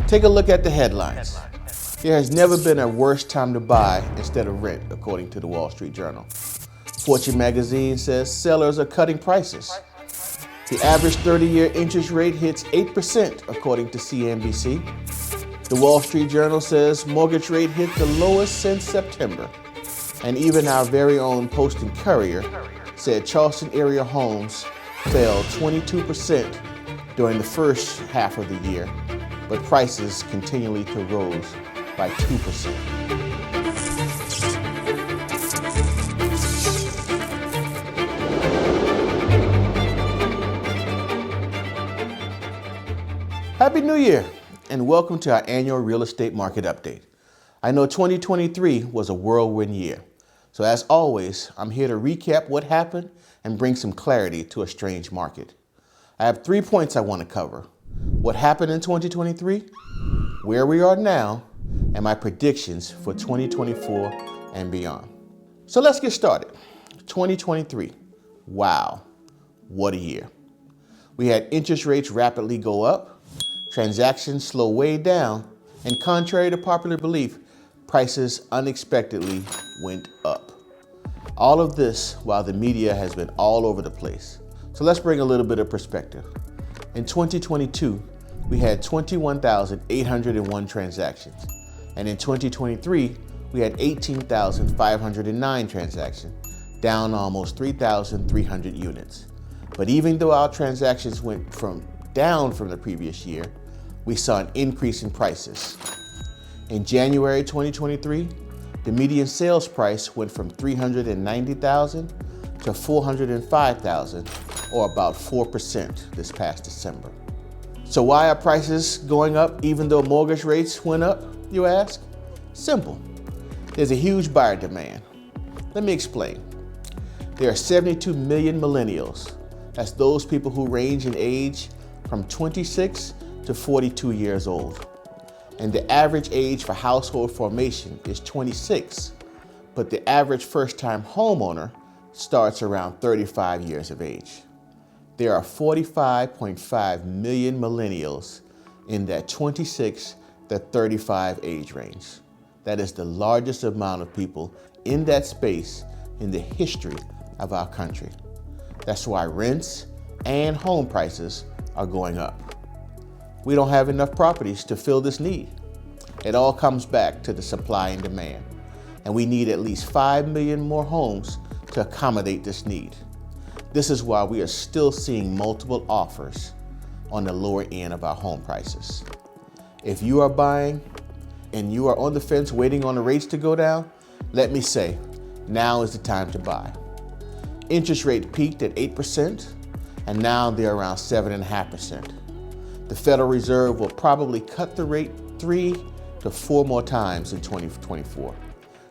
Take a look at the headlines. There has never been a worse time to buy instead of rent, according to the Wall Street Journal. Fortune magazine says sellers are cutting prices. The average 30-year interest rate hits 8%, according to CNBC. The Wall Street Journal says mortgage rate hit the lowest since September. And even our very own Post and Courier said Charleston area homes fell 22% during the first half of the year, but prices continually to rose by 2%. Happy New Year, and welcome to our annual real estate market update. I know 2023 was a whirlwind year, so as always, I'm here to recap what happened and bring some clarity to a strange market. I have 3 points I want to cover: what happened in 2023, where we are now, and my predictions for 2024 and beyond. So let's get started. 2023, wow, what a year. We had interest rates rapidly go up, transactions slow way down, and contrary to popular belief, prices unexpectedly went up. All of this while the media has been all over the place. So let's bring a little bit of perspective. In 2022, we had 21,801 transactions. And in 2023, we had 18,509 transactions, down almost 3,300 units. But even though our transactions went down from the previous year, we saw an increase in prices. In January 2023, the median sales price went from $390,000 to $405,000, or about 4% this past December. So why are prices going up even though mortgage rates went up, you ask? Simple. There's a huge buyer demand. Let me explain. There are 72 million millennials. That's those people who range in age from 26 to 42 years old. And the average age for household formation is 26, but the average first-time homeowner starts around 35 years of age. There are 45.5 million millennials in that 26 to 35 age range. That is the largest amount of people in that space in the history of our country. That's why rents and home prices are going up. We don't have enough properties to fill this need. It all comes back to the supply and demand, and we need at least 5 million more homes to accommodate this need. This is why we are still seeing multiple offers on the lower end of our home prices. If you are buying and you are on the fence waiting on the rates to go down, let me say, now is the time to buy. Interest rate peaked at 8%, and now they're around 7.5%. The Federal Reserve will probably cut the rate 3 to 4 more times in 2024,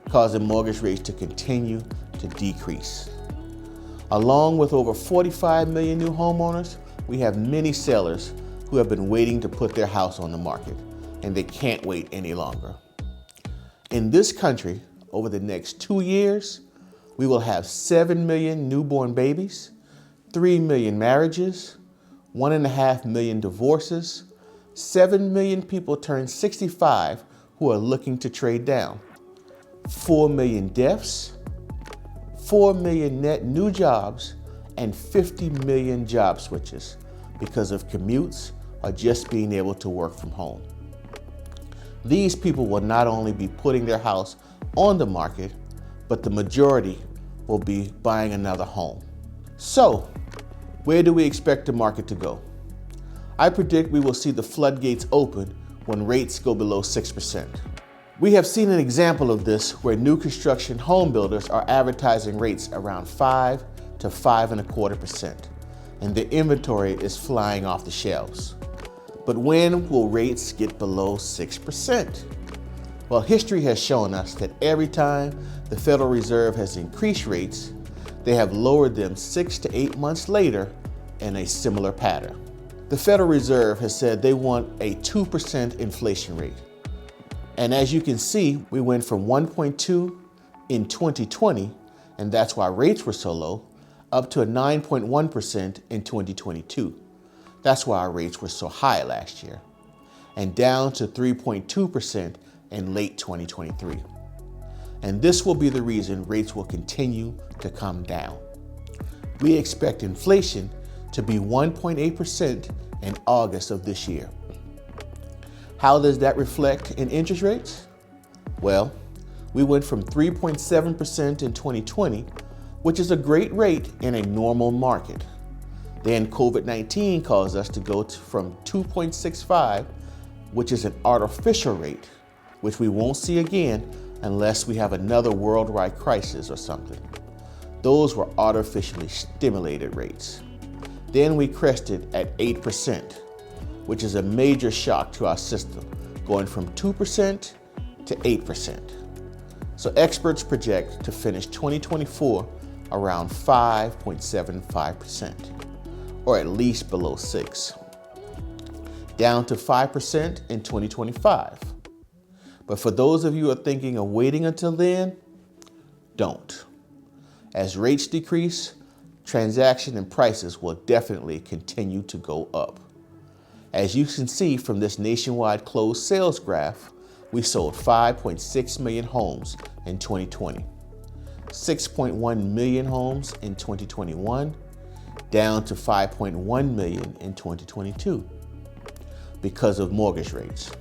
causing mortgage rates to continue to decrease. Along with over 45 million new homeowners, we have many sellers who have been waiting to put their house on the market, and they can't wait any longer. In this country, over the next 2 years, we will have 7 million newborn babies, 3 million marriages, 1.5 million divorces, 7 million people turn 65 who are looking to trade down, 4 million deaths, 4 million net new jobs, and 50 million job switches because of commutes or just being able to work from home. These people will not only be putting their house on the market, but the majority will be buying another home. So, where do we expect the market to go? I predict we will see the floodgates open when rates go below 6%. We have seen an example of this where new construction home builders are advertising rates around 5 to 5.25%, and the inventory is flying off the shelves. But when will rates get below 6%? Well, history has shown us that every time the Federal Reserve has increased rates, they have lowered them 6 to 8 months later in a similar pattern. The Federal Reserve has said they want a 2% inflation rate. And as you can see, we went from 1.2 in 2020, and that's why rates were so low, up to a 9.1% in 2022. That's why our rates were so high last year. and down to 3.2% in late 2023. And this will be the reason rates will continue to come down. We expect inflation to be 1.8% in August of this year. How does that reflect in interest rates? Well, we went from 3.7% in 2020, which is a great rate in a normal market. Then COVID-19 caused us to go from 2.65, which is an artificial rate, which we won't see again unless we have another worldwide crisis or something. Those were artificially stimulated rates. Then we crested at 8%, which is a major shock to our system, going from 2% to 8%. So experts project to finish 2024 around 5.75%, or at least below 6%, down to 5% in 2025. But for those of you who are thinking of waiting until then, don't. As rates decrease, transaction and prices will definitely continue to go up. As you can see from this nationwide closed sales graph, we sold 5.6 million homes in 2020, 6.1 million homes in 2021, down to 5.1 million in 2022 because of mortgage rates.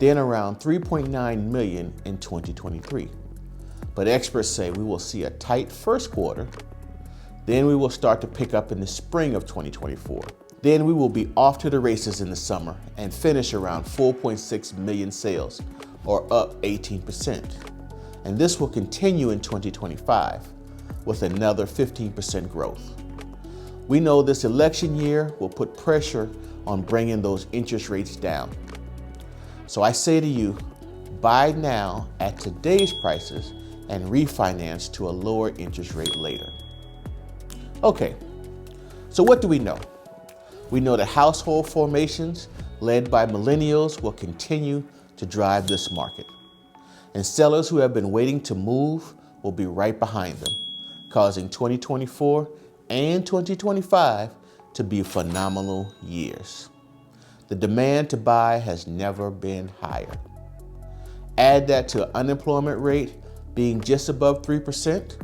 Then around 3.9 million in 2023. But experts say we will see a tight first quarter, then we will start to pick up in the spring of 2024. Then we will be off to the races in the summer and finish around 4.6 million sales, or up 18%. And this will continue in 2025 with another 15% growth. We know this election year will put pressure on bringing those interest rates down. So I say to you, buy now at today's prices and refinance to a lower interest rate later. Okay, so what do we know? We know that household formations led by millennials will continue to drive this market. And sellers who have been waiting to move will be right behind them, causing 2024 and 2025 to be phenomenal years. The demand to buy has never been higher. Add that to an unemployment rate being just above 3%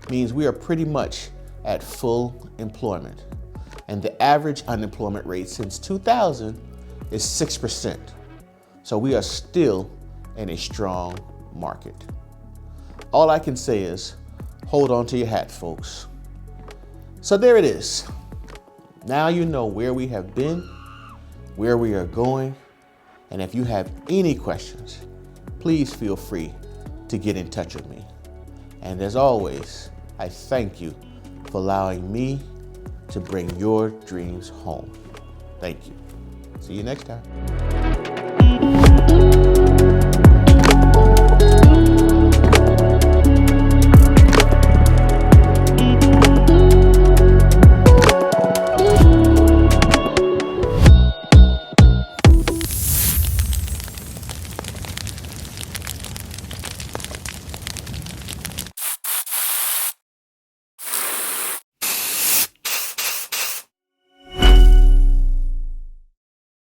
means we are pretty much at full employment. And the average unemployment rate since 2000 is 6%. So we are still in a strong market. All I can say is hold on to your hat, folks. So there it is. Now you know where we have been, where we are going, and if you have any questions, please feel free to get in touch with me. And as always, I thank you for allowing me to bring your dreams home. Thank you. See you next time.